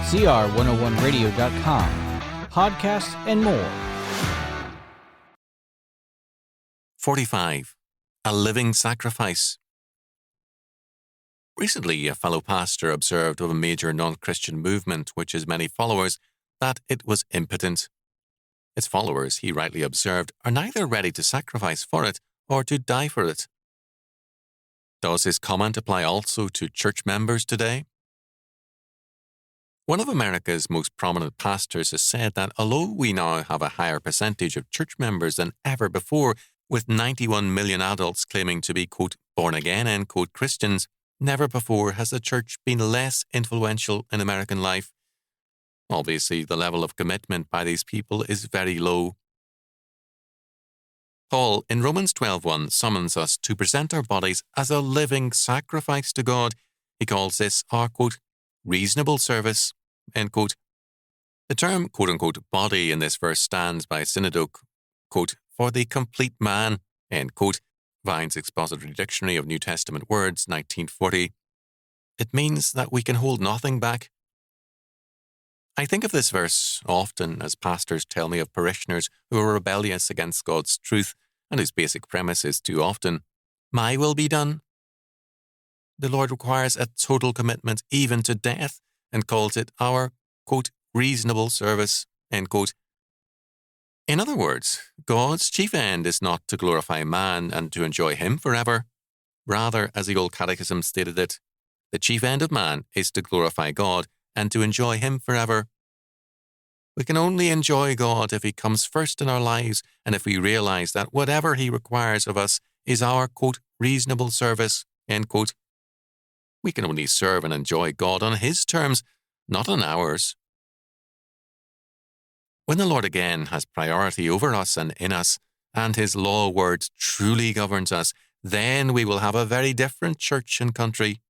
CR101radio.com, podcasts, and more. 45. A living sacrifice. Recently, a fellow pastor observed of a major non-Christian movement which has many followers that it was impotent. Its followers, he rightly observed, are neither ready to sacrifice for it or to die for it. Does his comment apply also to church members today? One of America's most prominent pastors has said that although we now have a higher percentage of church members than ever before, with 91 million adults claiming to be, quote, born again, end quote, Christians, never before has the church been less influential in American life. Obviously, the level of commitment by these people is very low. Paul, in Romans 12:1, summons us to present our bodies as a living sacrifice to God. He calls this our, quote, reasonable service, end quote. The term, quote unquote, body in this verse stands by synecdoche, quote, for the complete man, end quote, Vine's Expository Dictionary of New Testament Words, 1940. It means that we can hold nothing back. I think of this verse often as pastors tell me of parishioners who are rebellious against God's truth and whose basic premise is too often, my will be done. The Lord requires a total commitment even to death and calls it our, quote, reasonable service, end quote. In other words, God's chief end is not to glorify man and to enjoy him forever. Rather, as the old catechism stated it, the chief end of man is to glorify God and to enjoy him forever. We can only enjoy God if he comes first in our lives and if we realize that whatever he requires of us is our, quote, reasonable service, end quote. We can only serve and enjoy God on his terms, not on ours. When the Lord again has priority over us and in us, and his law word truly governs us, then we will have a very different church and country.